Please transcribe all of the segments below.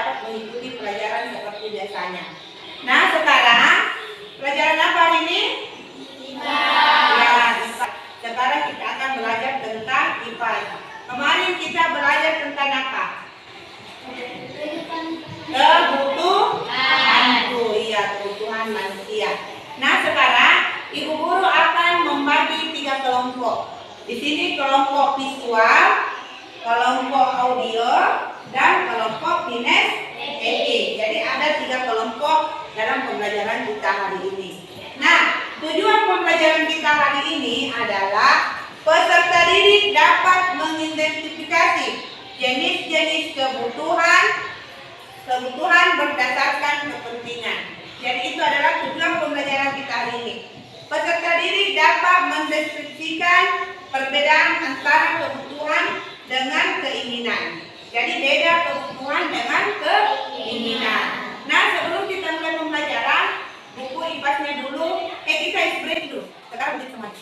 dapat mengikuti pelajaran seperti biasanya. Nah, sekarang pelajaran apa hari ini? IPA. Ya, IPA. Sekarang kita akan belajar tentang IPA. Kemarin kita belajar tentang apa? Kebutuhan. Iya, kebutuhan manusia. Nah, sekarang Ibu Guru akan membagi 3 kelompok. Di sini kelompok visual, kelompok audio, dan kelompok kinestetik. Jadi ada 3 kelompok dalam pembelajaran kita hari ini. Nah, tujuan pembelajaran kita hari ini adalah peserta didik dapat mengidentifikasi jenis-jenis kebutuhan berdasarkan kepentingan. Jadi itu adalah tujuan pembelajaran kita hari ini. Peserta didik dapat mendeskripsikan perbedaan antara kebutuhan dengan keinginan. Jadi beda kebutuhan dengan keinginan. Nah, sebelum kita mulai pembelajaran, buku IPAS-nya dulu. Kita break dulu. Sekarang di teman.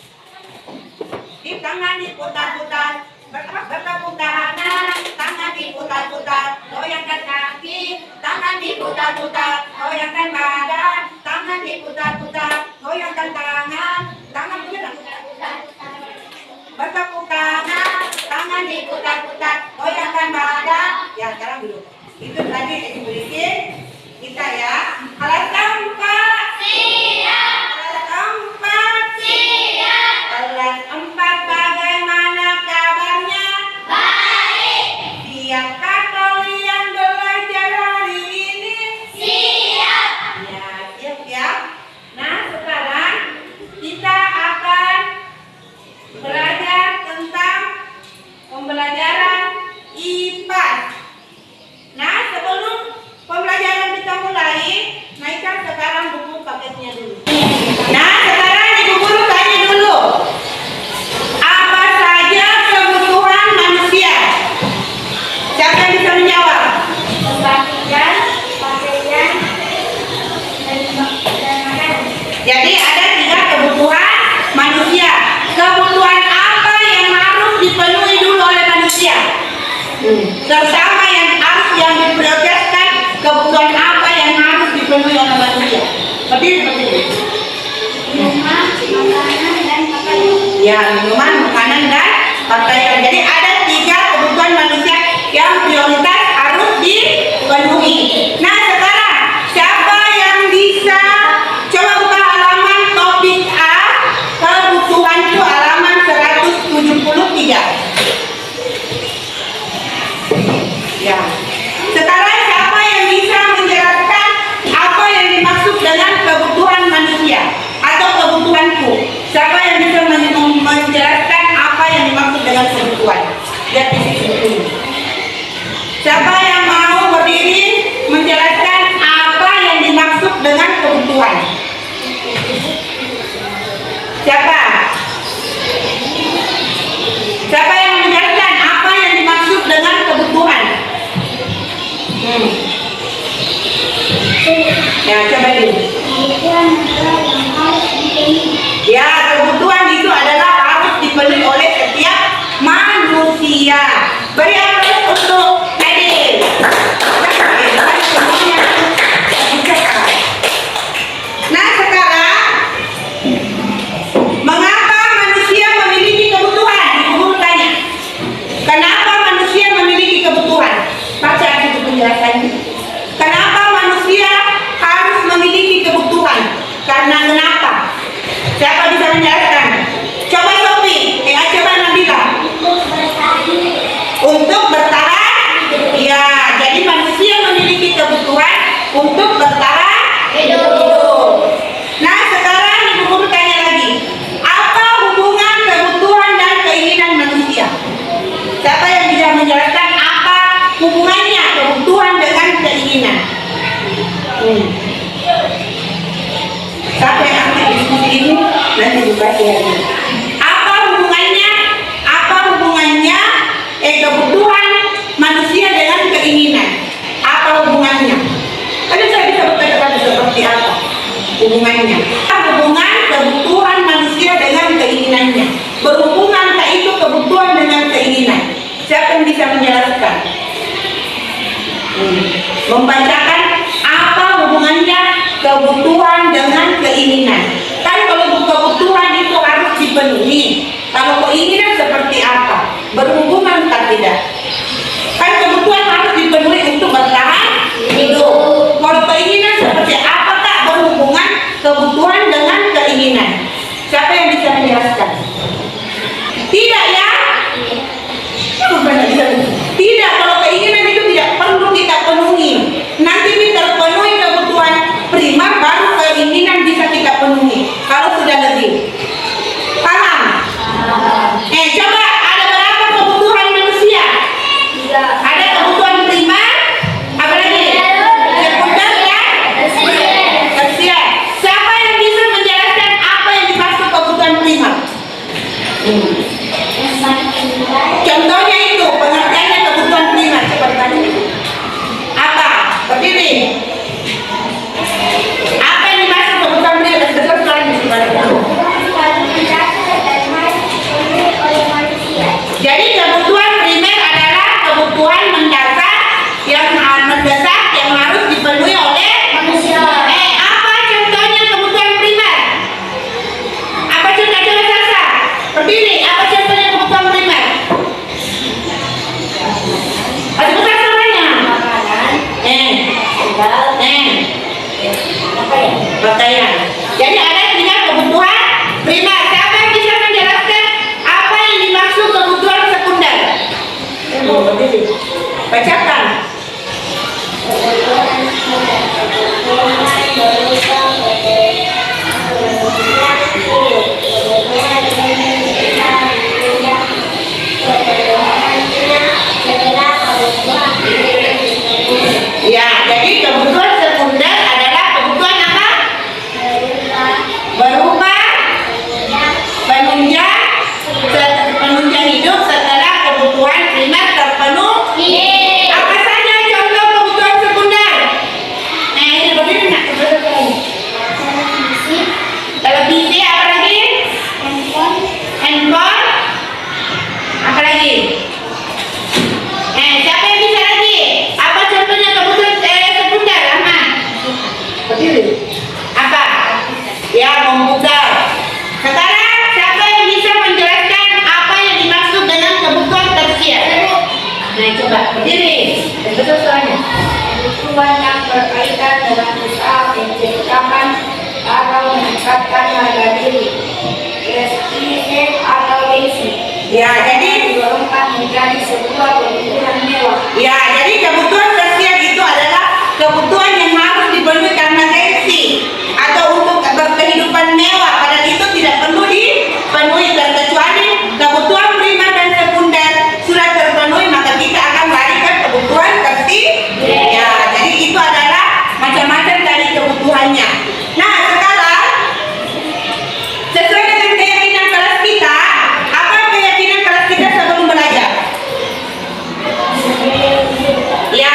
Di tangan diputar-putar, bertepuk tangan, tangan diputar-putar, goyangkan kaki, tangan diputar-putar, goyangkan badan, tangan diputar-putar, goyangkan tangan, tangan diputar-putar, bertepuk tangan diputar-putar, goyangkan badan. Ya, sekarang dulu. Itu tadi ekspresi kita ya. Alat keempat, siap. Alat keempat, siap. Alat keempat, bagaimana kabarnya? Baik. Siapkah kalian belajar hari ini? Siap. Ya, siap ya. Nah, sekarang kita akan belajar tentang pembelajaran IPA. Nah, sebelum pembelajaran kita mulai, naikkan sekarang buku paketnya dulu. Nah, sekarang Ibu Guru tanya dulu. Apa saja kebutuhan manusia? Siapa yang bisa menjawab? Pakaian, dan makanan. Jadi ada 3 kebutuhan manusia. Kebutuhan apa yang harus dipenuhi dulu oleh manusia? Terutama yang diprioritaskan, kebutuhan apa yang harus dipenuhi oleh manusia? Seperti ini. Minuman, makanan, dan pakaian. Ya, minuman, makanan, dan pakaian. Jadi ada 3 kebutuhan manusia yang prioritas harus dipenuhi. Nah, sekarang siapa yang bisa coba buka halaman topik A, kebutuhan itu halaman 173. Ya. Sekarang siapa yang bisa menjelaskan apa yang dimaksud dengan kebutuhan manusia atau kebutuhanku? Siapa yang bisa menjelaskan apa yang dimaksud dengan kebutuhan? Lihat di sini. Siapa yang mau berdiri menjelaskan apa yang dimaksud dengan kebutuhan? Siapa? Siapa yang menjelaskan apa yang dimaksud dengan kebutuhan? Ya, coba dulu. Ya, kebutuhan itu adalah harus dipenuhi oleh setiap manusia. Beri aplaus untuk Nadine. Nah, sekarang mengapa manusia memiliki kebutuhan? Ibu Guru tanya. Kenapa manusia memiliki kebutuhan? Baca itu penjelasannya. Kenapa manusia harus memiliki kebutuhan? Karena kenapa? Siapa bisa menjelaskan? Coba Sophie, coba Nabila. Untuk bertahan. Ya, jadi manusia memiliki kebutuhan untuk bertahan hidup. Nah, sekarang Ibu Guru tanya lagi. Apa hubungan kebutuhan dan keinginan manusia? Siapa yang bisa menjelaskan apa hubungannya kebutuhan dengan keinginan? Siapa yang ambil diskusi ini? Nanti dibahas lagi. Apa hubungannya? Kebutuhan manusia dengan keinginan? Apa hubungannya? Kan saya bisa berkata-kata seperti apa hubungannya? Hubungan kebutuhan manusia dengan keinginannya. Berhubungan tak itu kebutuhan dengan keinginan? Siapa yang bisa menjelaskan? Membacakan apa hubungannya kebutuhan dengan keinginan. Kan kalau kebutuhan itu harus dipenuhi. Kalau keinginan seperti apa? Berhubungan atau tidak? Kan kebutuhan harus dipenuhi untuk bertahan hidup. Kalau keinginan seperti apa tak berhubungan kebutuhan dengan keinginan? Siapa yang bisa menjelaskan? Tidak ya? Tidak, kalau keinginan itu tidak perlu kita penuhi. Nanti kita penuhi kebutuhan primer, baru keinginan bisa kita penuhi. Kalau sudah lebih, paham? Coba ada berapa kebutuhan manusia? Ada kebutuhan primer, apa lagi? Sekunder dan tersier. Siapa yang bisa menjelaskan apa yang dimaksud kebutuhan primer? Contohnya itu pengertiannya kebutuhan primer seperti tadi. Apa? Berdiri. Apa yang dimaksud kebutuhan primer? Betul soalnya jadi kebutuhan primer adalah kebutuhan mendasar yang harus dipenuhi oleh manusia. Apa contohnya kebutuhan primer? Apa contohnya Sasa? Berdiri. Apa contohnya kebutuhan primer? Ada bukan namanya? Pakaian. Jadi ada 3 kebutuhan primer. Siapa yang bisa menjelaskan apa yang dimaksud kebutuhan sekunder? Bacakan. Ya, jadi kebutuhan sekunder adalah kebutuhan apa? Berupa penunjang hidup setelah kebutuhan primer terpenuhi. Apa saja contoh kebutuhan sekunder? Ini bagaimana? Televisi, apa lagi? Handphone. Apa lagi? Siapa yang bisa lagi? Apa contohnya kebutuhan sekunder? Aman. Apa? Ya, komputer. Sekarang siapa yang bisa menjelaskan apa yang dimaksud dengan kebutuhan tersier? Coba berdiri. Betul soalnya. Kebutuhan yang berkaitan dengan usaha menciptakan atau meningkatkan harga diri, prestige atau gengsi. Ya, jadi didorongkan menjadi sebuah kebutuhan mewah. Ya, jadi kebutuhan tersier itu adalah kebutuhan yang harus dipenuhi karena gengsi atau untuk berkehidupan mewah. Padahal itu tidak perlu dipenuhi, terkecuali kebutuhan primer dan sekunder sudah terpenuhi, maka kita akan lari ke kebutuhan tersier. Ya, jadi itu adalah macam-macam dari kebutuhannya. Nah, sekarang sesuai dengan keyakinan kelas kita, apa keyakinan kelas kita sebelum belajar? Ya,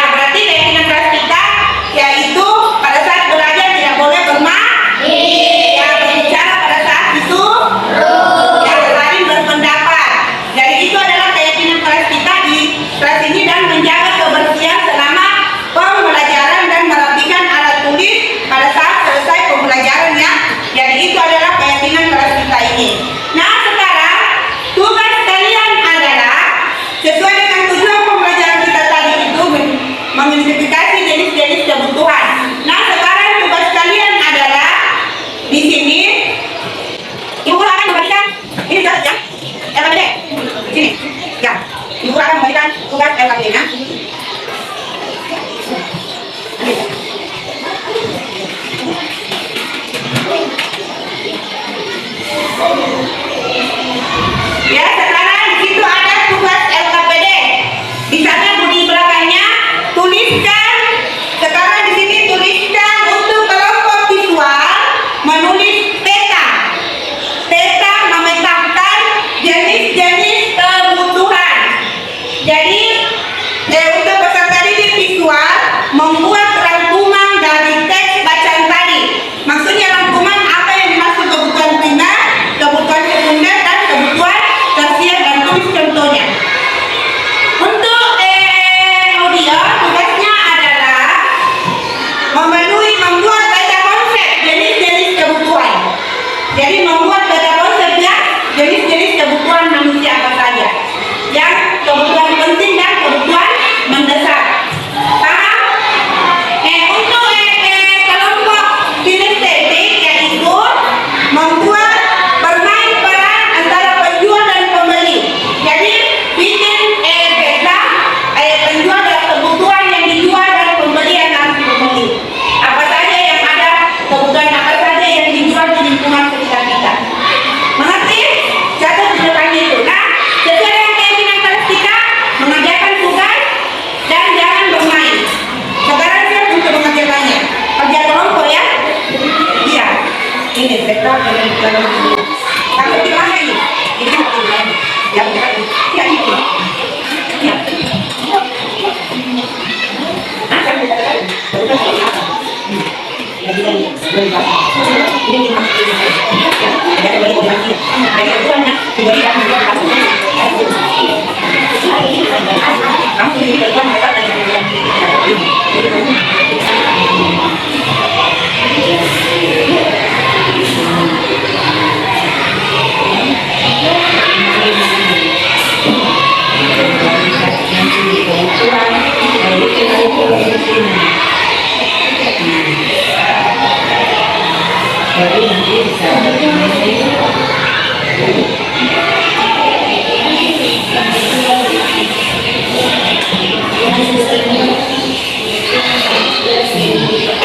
Baru nanti bisa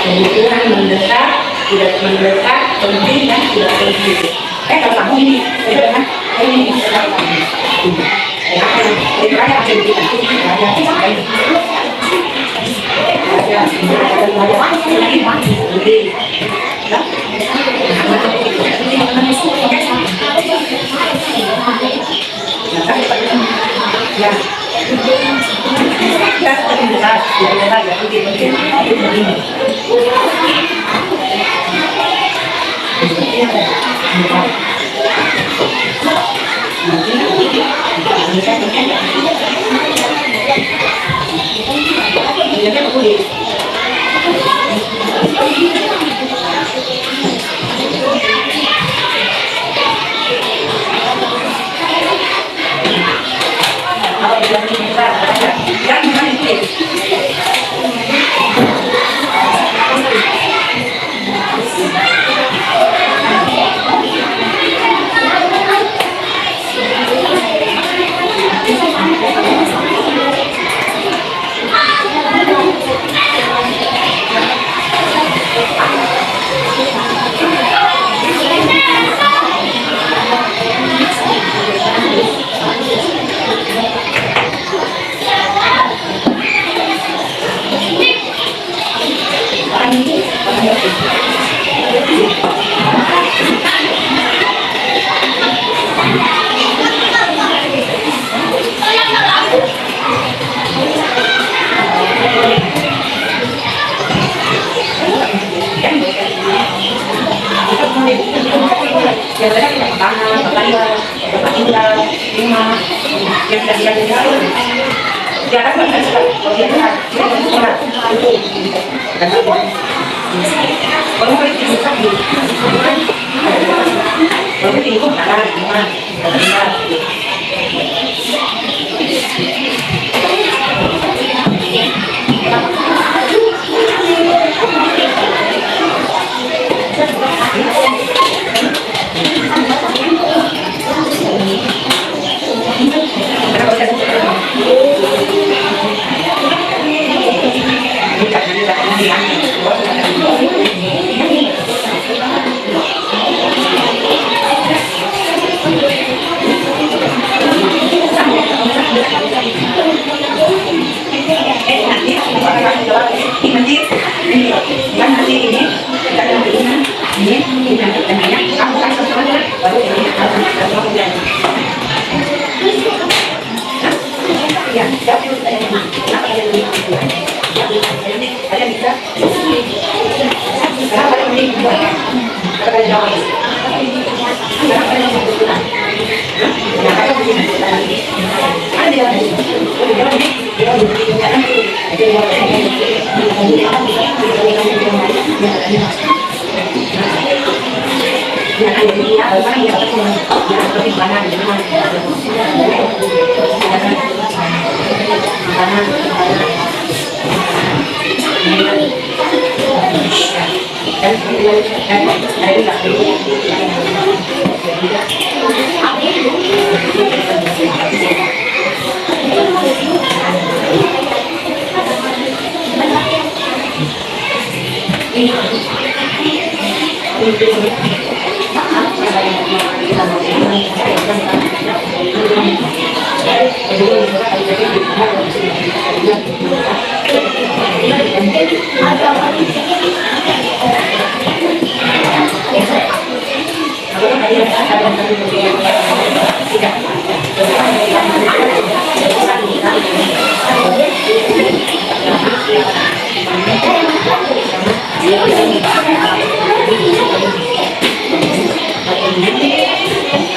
kebutuhan mendesak, tidak mendesak, penting dan tidak penting. Kalau kamu ini, kan? Ini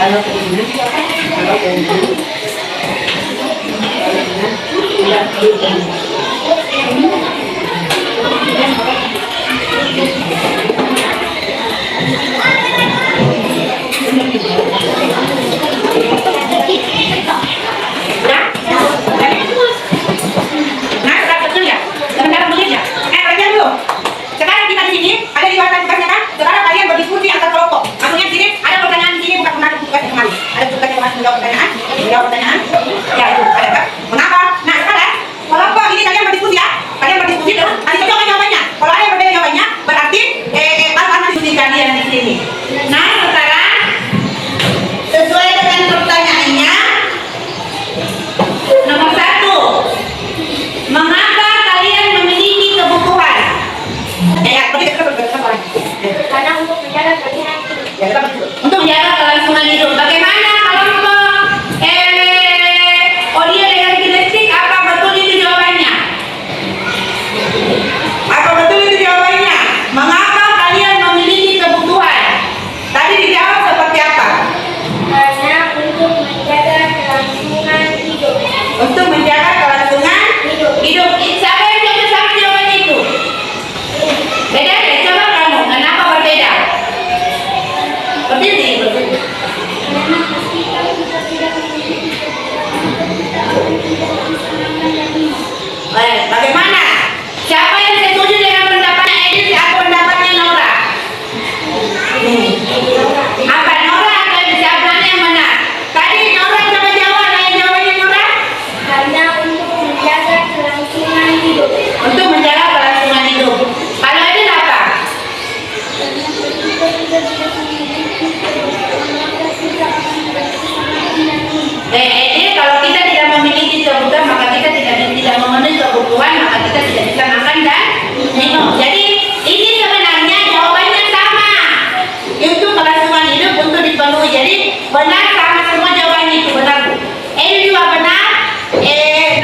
Kalau keinginan siapa? Kalau keinginan jawab pertanyaan ya itu ada kan mengapa nah sekarang kalau apa ini kalian berdiskusi ya kalian berdiskusi terus nanti coba jawabannya kalau ada yang berbeda jawabannya berarti apa diskusi kalian di sini nah sekarang sesuai dengan pertanyaannya nomor 1 mengapa kalian memiliki kebutuhan karena untuk menjaga kelangsungan hidup untuk menjaga kelangsungan hidup bagaimana kalau dia dengan kinetik apa betul itu jawabannya? Apa betul itu jawabannya? Mengapa kalian memiliki kebutuhan? Tadi dijawab seperti apa? Karena untuk menjaga kelangsungan hidup. Untuk menjaga kelangsungan hidup. Siapa yang jawab sama jawabannya itu? Beda ya? Coba kamu. Kenapa berbeda? Berbeda. Karena pasti kalau kita tidak memiliki bagaimana? Siapa yang setuju dengan pendapatnya Edith atau pendapatnya Nora? Apa Nora atau jawabannya yang benar? Tadi Nora coba jawab, jawabannya Nora? Karena untuk menjaga kelangsungan hidup. Untuk menjaga kelangsungan hidup. Kalau Edith apa? Edith kalau kita tidak memiliki kebutuhan maka kita tidak memenuhi kebutuhan maka kita tidak bisa makan dan minum. Jadi ini sebenarnya jawabannya sama. Untuk kelangsungan hidup untuk dipenuhi. Jadi benar sama semua jawabannya itu benar. Edith juga benar,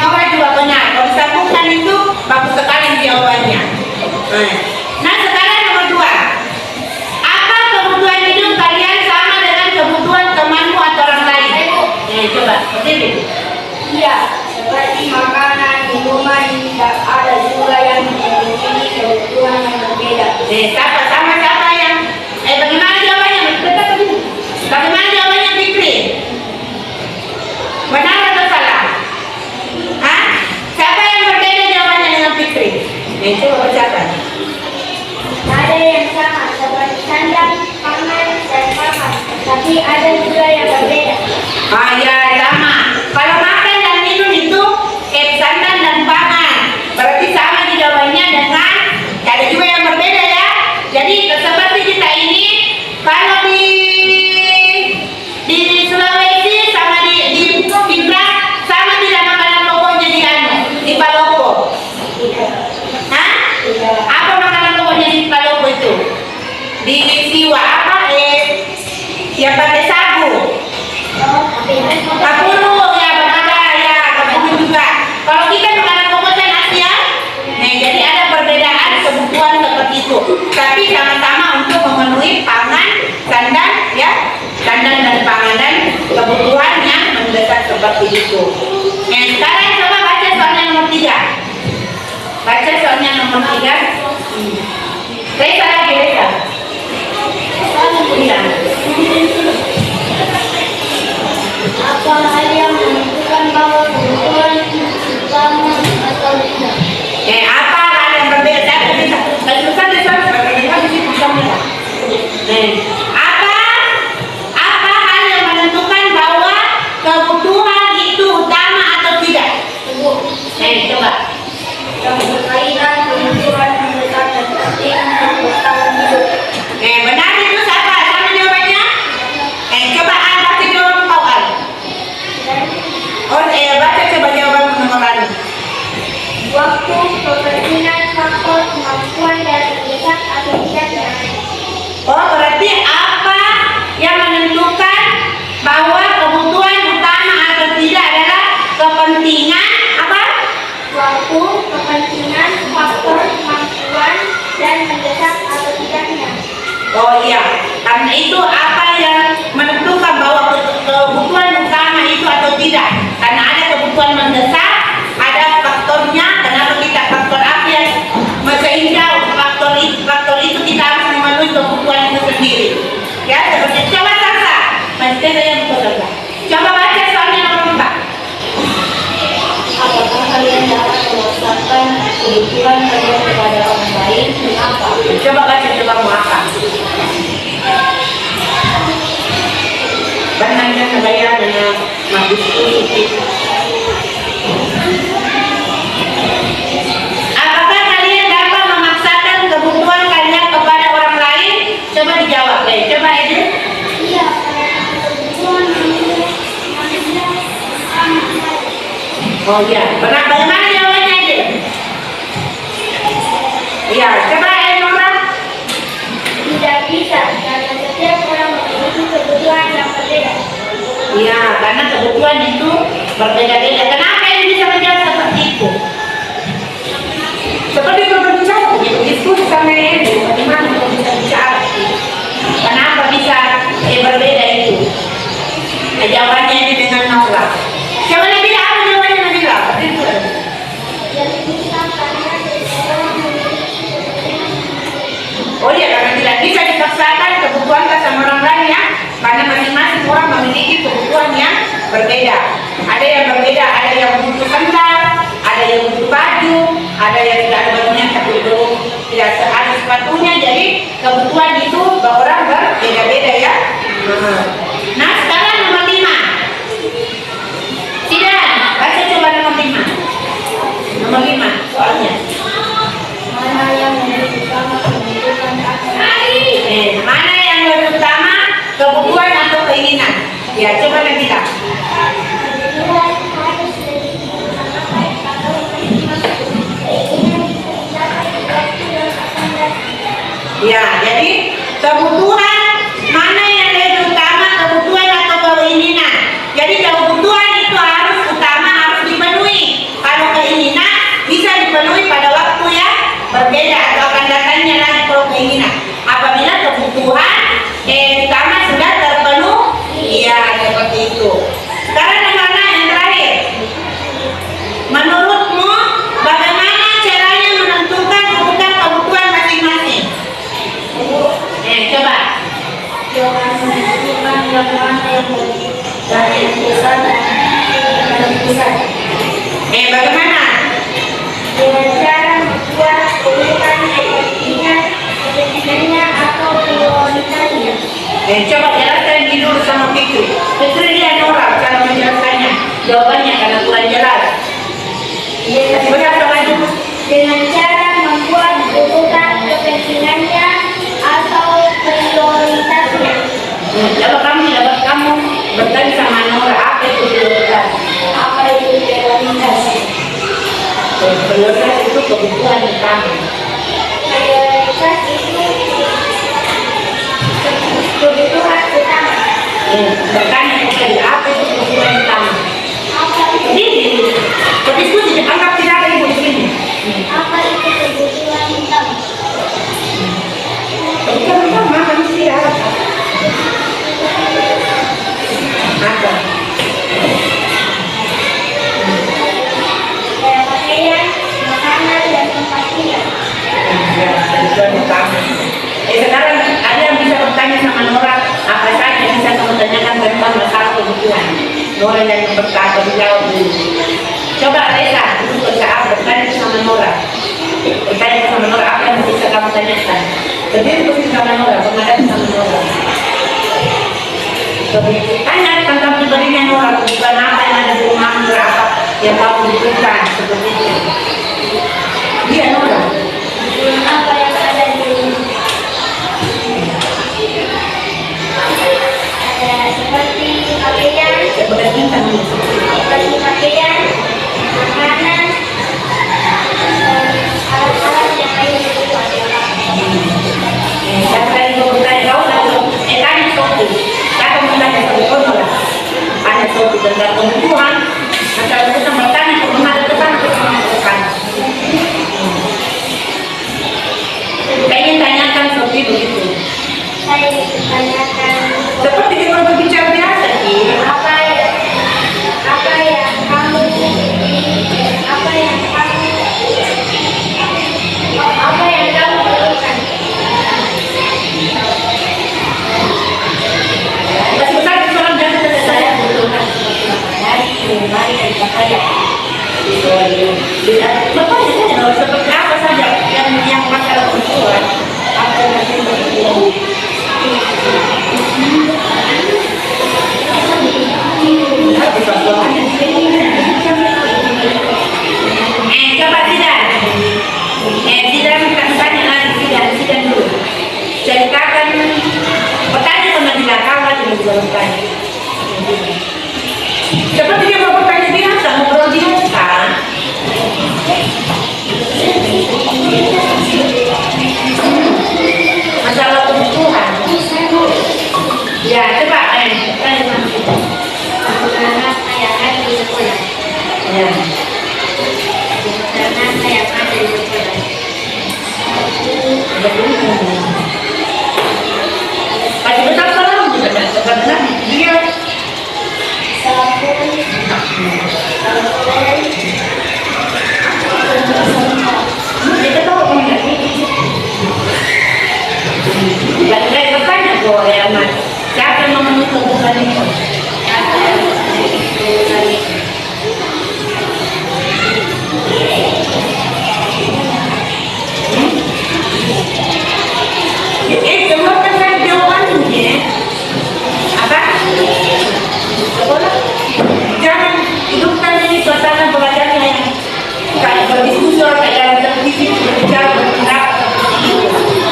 Nora juga benar. Kalau disambungkan itu bagus sekali jawabannya. Nah sekarang nomor 2. Apa kebutuhan hidup kalian sama dengan kebutuhan temanmu atau orang lain? Coba, seperti Iya, seperti makanan, minuman, ada juga yang memiliki kebutuhan yang berbeda. Sama siapa yang bagaimana jawabannya? Bagaimana jawabannya Fikri? Benar atau salah? Hah? Siapa yang berbeda jawabannya dengan Fikri? Coba bacakan. Ada yang sama seperti sandang, pangan, dan papan, tapi ada juga yang berbeda. Ya sama. Kalau makan dan minum itu sandang dan pangan, berarti sama di jawabannya dengan ada juga yang berbeda ya. Jadi seperti kita ini kalau di Sulawesi sama di Pindrang sama tidak makanan pokoknya di Palopo. Hah? Apa makanan pokoknya di Palopo itu? Di Siwa apa? Yang pakai sagu. Kapulu ya berbeda ya, kapulu juga. Kalau kita makanan pokoknya nasi ya. Jadi ada perbedaan kebutuhan seperti itu. Tapi sama-sama untuk memenuhi pangan, sandang ya, sandang dan panganan kebutuhan yang mendesak seperti itu. Sekarang coba baca soalnya nomor 3. Baca soalnya nomor 3. Reza lagi Reza. Iya. Apa hal yang menentukan bahwa kebutuhan utama atau tidak? Apa hal yang berbeda? Saya bisa. Apa hal yang menentukan bahwa kebutuhan itu utama atau tidak? Coba. Berkaitan kebutuhan mendesak dan penting untuk bertahan hidup. Benar itu siapa? Sama jawabannya? Coba baca jawaban kau Al. Baca coba jawaban nomor 1. Waktu, kepentingan, faktor, kemampuan, dan mendesak atau tidaknya. Berarti apa yang menentukan bahwa kebutuhan utama atau tidak adalah kepentingan apa? Waktu, kepentingan, faktor, kemampuan, dan mendesak atau tidaknya. Iya, karena itu apa yang menentukan bahwa Coba baca coba mau apa? Bananya saya dengan magistru itu. Apakah kalian dapat memaksakan kebutuhan kalian kepada orang lain? Coba dijawab deh. Coba ini. Iya, kebutuhan manusia. Oh iya. Bagaimana jawabannya aja? Iya. Coba Nora. Tidak bisa, karena setiap orang memiliki kebutuhan yang berbeda. Iya, karena kebutuhan itu berbeda-beda. Kenapa ini bisa menjawab seperti itu? Seperti itu berbicara, diskusi sama Edu, bagaimana kita bisa bicara? Kenapa bisa berbeda itu? Jawabannya ini dengan Nora. Coba Nabila, apa jawabannya Nabila? Itu. Jadi bisa karena setiap orang memiliki kebutuhan. Oh iya, karena tidak bisa dipaksakan kebutuhan sama orang lain ya, karena masing-masing orang memiliki kebutuhan yang berbeda. Ada yang berbeda, ada yang butuh sandal, ada yang butuh baju, ada yang tidak ada bajunya tapi belum tidak ada sepatunya. Jadi kebutuhan itu orang berbeda-beda ya. Nah sekarang nomor 5. Tidak, baca coba nomor 5. Nomor 5 soalnya. Mana yang lebih utama kebutuhan atau Mana yang lebih utama kebutuhan atau keinginan? Ya coba Nabila. kebutuhan harus lebih diutamakan kalau keinginan dapat waktu yang akan datang. Ya, jadi kebutuhan mana yang lebih utama, kebutuhan atau keinginan? Jadi kebutuhan itu harus utama, harus dipenuhi. Kalau keinginan bisa dipenuhi pada waktu yang berbeda atau akan datangnya lagi kalau keinginan. Apabila kebutuhan utama sudah terpenuhi, iya seperti itu. Sekarang yang mana yang terakhir? Menurutmu bagaimana caranya menentukan kebutuhan masing-masing? Coba. Jangan menentukan yang mana yang lebih dari yang besar dan yang besar. Bagaimana? Dengan cara membuat kebutuhan kepentingannya atau prioritasnya. Coba jelaskan dulu sama Fikri. Fikri dia Nora cara menjelaskannya. Jawabannya karena kurang jelas. Kasih berapa lagi? Dengan cara membuat kebutuhan kepentingannya atau prioritasnya. Coba kamu bertanya sama Nora apa itu prioritas? Apa itu prioritas? Prioritas itu kebutuhan utama. Prioritas itu kebutuhan utama. Bertanya kepada apa itu kebutuhan utama? Apa itu? Ini berdiskusi, anggap tidak ada ibu di sini. Apa itu kebutuhan utama? Kebutuhan utama manusia. Apa? Kayak pakaian, makanan, dan tempat tinggal. Ya, kebutuhan utama. Sekarang ada yang bisa bertanya sama Nora apa saja yang bisa kamu tanyakan tentang masalah kebutuhan. Nora yang berkata menjawab dulu. Coba Reza, dulu saat bertanya sama Nora. Bertanya sama Nora apa yang bisa kamu tanyakan. Berdiri bersama sama Nora, menghadapi sama Nora. Tanya tentang pribadinya Nora, kebutuhan apa yang ada di rumah, berapa yang kamu butuhkan seperti itu. Iya Nora. Apa yang ada di rumah? Ada seperti pakaian, Seperti pakaian, makanan, dan alat-alat yang lain itu adalah Saya mau bertanya kau tanya Sofi. Saya mau tanya Sofi kau Nora. Ada Sofi tentang kebutuhan. Macam kita bertanya kemana depan kemana depan. Pengen tanyakan Sofi begitu. saya ditanyakan Seperti kita berbicara biasa sih. apa yang kamu butuhkan. Masih besar seorang jangan kata saya butuhkan dari pakaian. Bertanya saja seperti apa saja yang masalah kebutuhan. bertanya. Seperti dia mau bertanya binatang, ngobrol binatang. Masalah kebutuhan. Ya, coba tanya. Karena saya kan di sekolah. Ya. Karena saya kan di sekolah. Pasti betul salah, benar dia. Kita tahu kan nggak sih? Baterai bertanya kok ya mas. Siapa yang memenuhi kebutuhan itu? Keluarkan saya jawabannya. Apa? Sekolah. Jangan hidupkan ini suasana belajarnya yang kayak berdiskusi kayak dalam televisi berbicara berpendapat.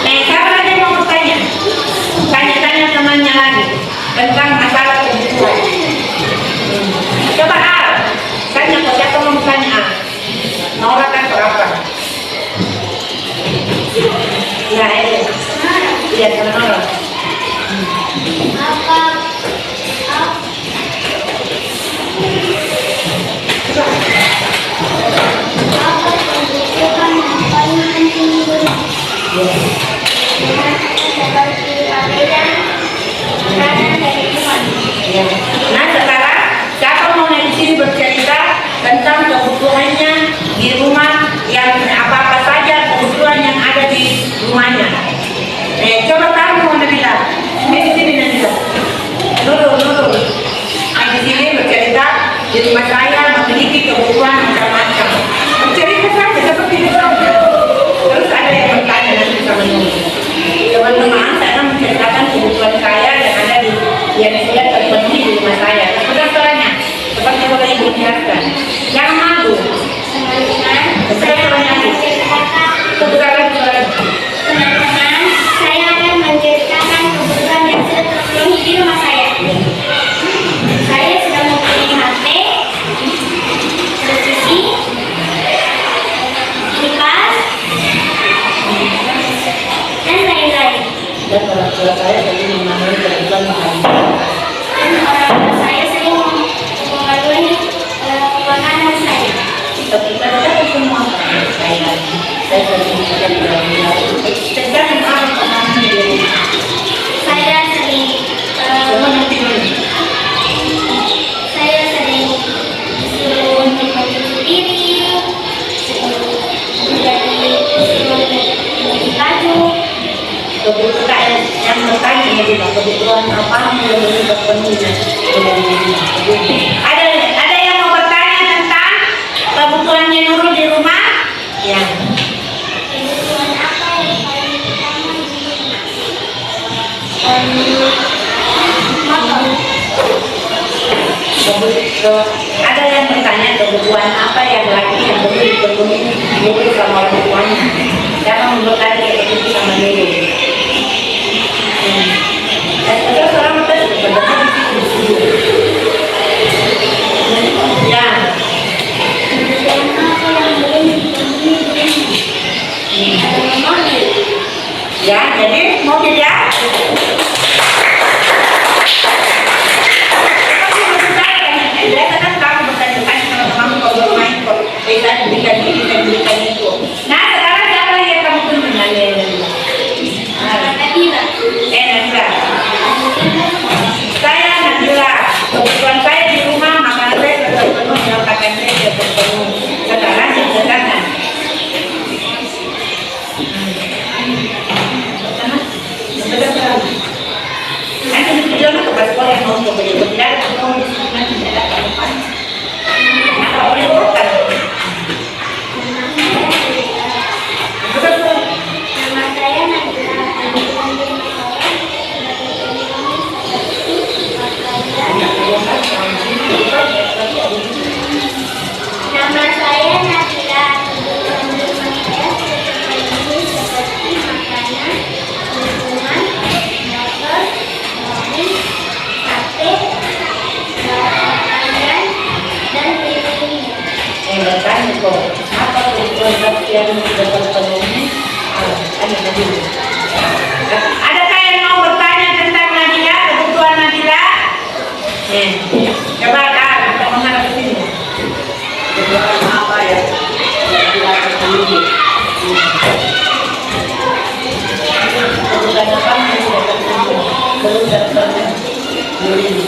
Nah, siapa lagi yang mau bertanya? Tanya-tanya temannya lagi tentang masalah kebutuhan. Coba Al, tanya kok siapa mau bertanya Al? Nora kan berapa? Ya, iya sama Nora. Apa kebutuhan yang paling penting seperti pakaian, makanan, dan lingkungan. Nah sekarang siapa mau di sini bercerita tentang kebutuhannya di rumah yang apa-apa saja kebutuhan yang ada di rumahnya. Coba kamu mau bilang di sini nanti. Nurul. Di sini bercerita di rumah saya memiliki kebutuhan macam-macam. Bercerita saja seperti itu. Terus ada yang bertanya nanti sama Nurul. Teman-teman, saya menceritakan kebutuhan saya yang ada di yang sudah terpenuhi di rumah saya. Seperti soalnya, seperti boleh ibu lihatkan. Yang malu. Teman-teman, saya akan menceritakan kebutuhan yang sudah terpenuhi di rumah saya. Saya sudah mempunyai HP, televisi, kipas, dan lain-lain. Dan orang tua saya tadi mengalami kebutuhan makanan. Dan orang tua saya sering memenuhi makanan saya. Tapi kita semua saya sering ceritakan apa pengalaman di rumah. Saya sering Semua nanti dulu. disuruh untuk mencuci piring, disuruh mencuci baju. Kebutuhan yang bertanya ya juga kebutuhan apa yang belum terpenuhi. Ada yang mau bertanya tentang kebutuhannya Nurul di rumah? Ya. Kebutuhan apa yang paling utama di motor? Ada yang bertanya kebutuhan apa yang lagi yang belum dipenuhi Nurul sama orang tuanya. Siapa mau bertanya kayak gitu sama Nurul? Terus orang tadi bertanya di situ. Ya. Kebutuhan apa yang belum dipenuhi di mobil? Ya, jadi mobil ya. Dia kan kamu bertanya sama kamu kalau main kok bisa belikan ini dan belikan itu. Nah sekarang siapa lagi yang kamu tunggu nanya? Nabila. Nabila. Saya Nabila. Kebutuhan saya di rumah makanan saya sudah terpenuhi, pakaian saya sudah terpenuhi. Sekarang yang sederhana. Nanti di video itu kepada sekolah yang mau coba berbicara, mau nanti tidak ada depan. Apa boleh bukan? Nama saya Nabila. Kebutuhan di rumah saya Nama saya Nabila. Kebutuhan di rumah saya terpenuhi seperti makanan, lingkungan, motor, mobil, Adakah yang mau bertanya tentang Nabila, kebutuhan Nabila? Coba kan, kita menghadap ke sini. Kebutuhan apa ya? Nabila terpenuhi. Kebutuhan apa yang tidak terpenuhi? Belum terpenuhi.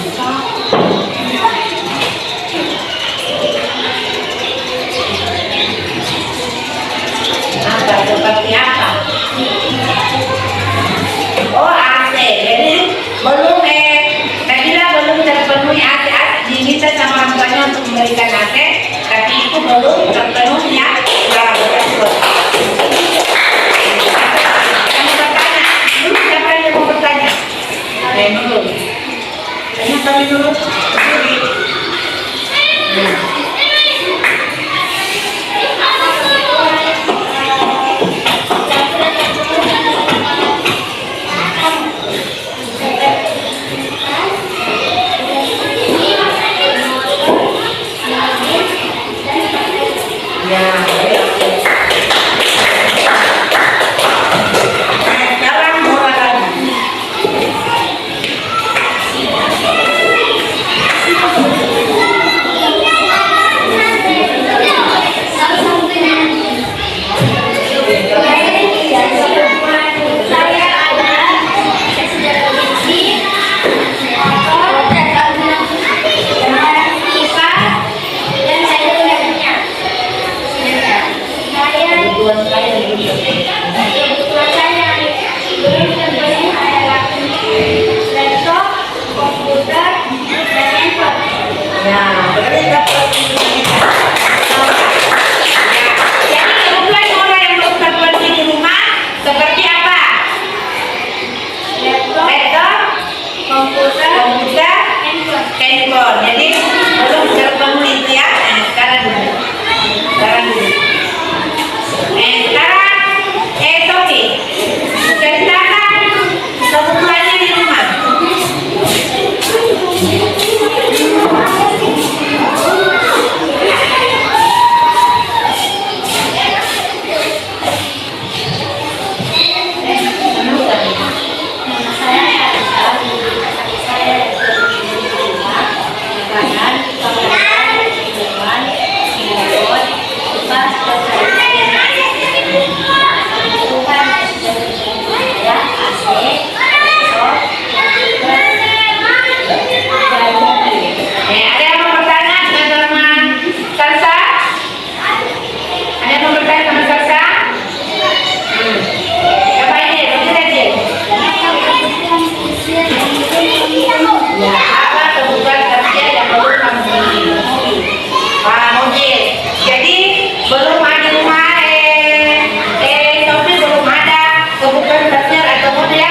Apa seperti apa? Oh AC, jadi belum Nabila belum terpenuhi AC, diminta sama orang tuanya untuk memberikan AC, tapi itu belum terpenuhnya secara betul. Kamu bertanya, dulu siapa yang mau bertanya? Dulu. Tanya kami dulu. Ya, sekarang mulai lagi. Kebutuhan saya dulu. Kebutuhan saya belum terpenuhi adalah laptop, komputer, dan handphone. Ya, berarti dapat jadi kebutuhan orang yang belum terpenuhi di rumah seperti apa? Laptop, komputer, handphone. Jadi belum terpenuhi itu ya. Sekarang dulu. Sekarang, Sofi, ceritakan kebutuhannya di rumah. Ada yang mau bertanya sama Salsa? Ada yang mau bertanya sama Salsa? Coba ini, betul aja. Ya, apa kebutuhan kerja yang belum kamu miliki? Pak Mujib. Jadi belum ada rumah Sofi belum ada kebutuhan kerja atau model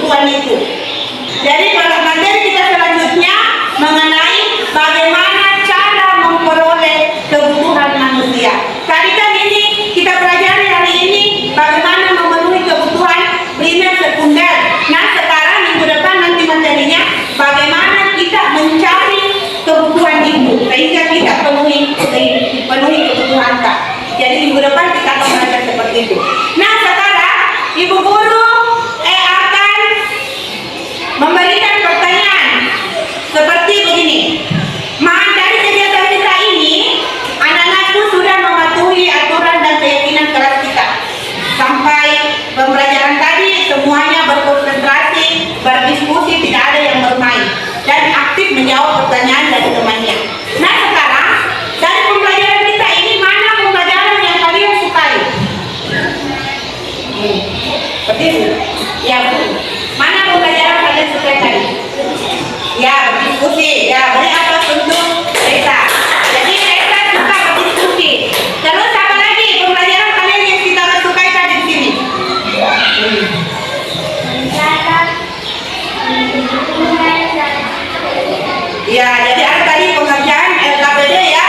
kebutuhan itu. Jadi pada materi kita selanjutnya mengenai bagaimana cara memperoleh kebutuhan manusia. Tadi kan ini kita pelajari hari ini bagaimana memenuhi kebutuhan primer sekunder. Nah sekarang minggu depan nanti materinya bagaimana kita mencari kebutuhan itu sehingga kita penuhi kebutuhan kita. Jadi minggu depan kita akan belajar seperti itu. Nah sekarang ibu guru akan memberikan pertanyaan seperti begini. Dari kegiatan kita ini, anak-anakku sudah mematuhi aturan dan keyakinan kelas kita. Sampai pembelajaran tadi semuanya berkonsentrasi, berdiskusi, tidak ada yang bermain dan aktif menjawab pertanyaan dari temannya. Nah sekarang dari pembelajaran kita ini mana pembelajaran yang kalian sukai? Seperti itu. Ya betul. Mana pembelajaran kalian sukai tadi? Ya berdiskusi. Ya boleh apa untuk Reza. Jadi Reza suka berdiskusi. Terus apa lagi pembelajaran kalian yang kita sukai tadi di sini? Ya, jadi ada tadi pengerjaan LKPD ya.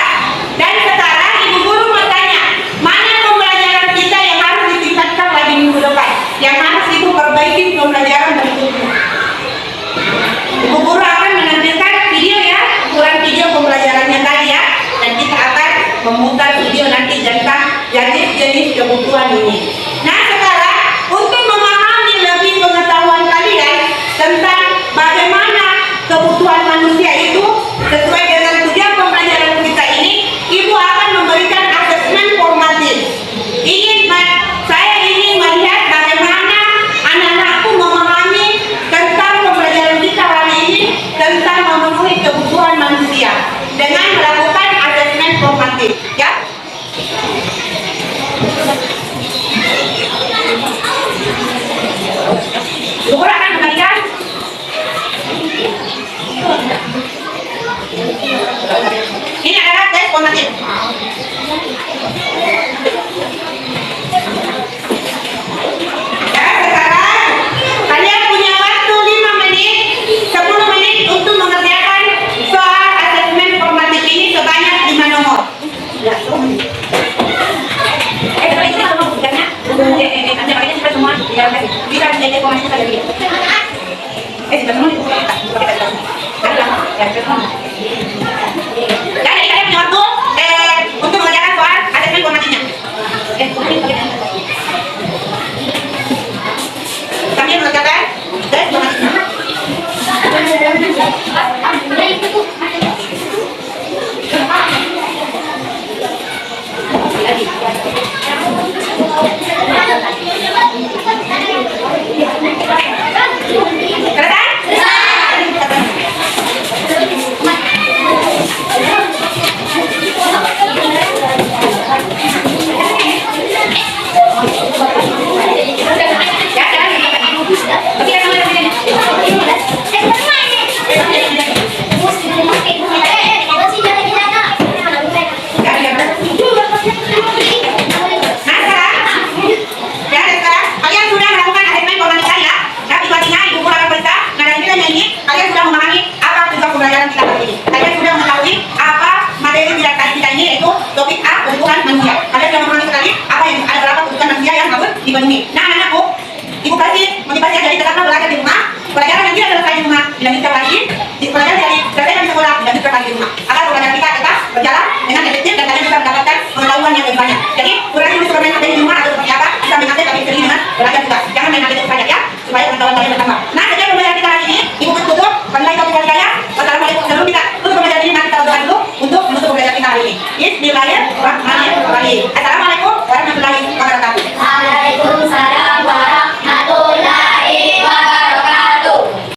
Dan sekarang ibu guru mau tanya, mana pembelajaran kita yang harus ditingkatkan lagi minggu depan? Yang harus ibu perbaiki pembelajaran berikutnya. Ibu guru akan menampilkan video ya, ukuran video pembelajarannya tadi ya. Dan kita akan memutar video nanti tentang jenis-jenis kebutuhan ini. Nah sekarang untuk memahami lebih pengetahuan kalian tentang bagaimana kebutuhan manusia itu sesuai dengan tujuan pembelajaran kita ini, ibu akan memberikan asesmen formatif. Saya ingin melihat bagaimana anak-anakku memahami tentang pembelajaran kita hari ini tentang memenuhi kebutuhan manusia dengan melakukan asesmen formatif, ya. Ibu akan memberikan ini adalah tes formatif. Ya, sekarang kalian punya waktu 5 menit, 10 menit untuk mengerjakan soal asesmen formatif ini sebanyak 5 nomor. Ya, ini nomor bukannya? Nanti pakainya sampai semua. Ya, bisa jadi formasi saja dia. Sudah semua itu. Jadi kalian punya waktu untuk mengerjakan soal asesmen formatifnya. Kami mengerjakan tes formatifnya. Pembelajaran kita hari ini. Kalian sudah mengetahui apa materi pelajaran kita ini, yaitu topik A, kebutuhan manusia. Kalian sudah memahami sekali apa yang ada berapa kebutuhan manusia yang harus dipenuhi. Nah anak-anakku, ibu kasih motivasi dari tetaplah belajar di rumah. Pelajaran yang tidak selesai di rumah dilanjutkan lagi. Pelajaran dari selesai di sekolah dilanjutkan lagi di rumah. Agar pelajaran kita tetap berjalan dengan efektif dan kalian bisa mendapatkan pengetahuan yang lebih banyak. Jadi kurang ini sudah main HP di rumah atau seperti apa, bisa main HP tapi sering dengan belajar juga. Jangan main HP itu saja ya, supaya pengetahuan kalian bertambah. Nah sejak pembelajaran kita hari ini, ibu tutup pandai topik saya. Wassalamualaikum. Sebelum kita tutup pembelajaran ini, nanti kita berdoa dulu untuk menutup pembelajaran kita hari ini. Bismillahirrahmanirrahim. Assalamualaikum.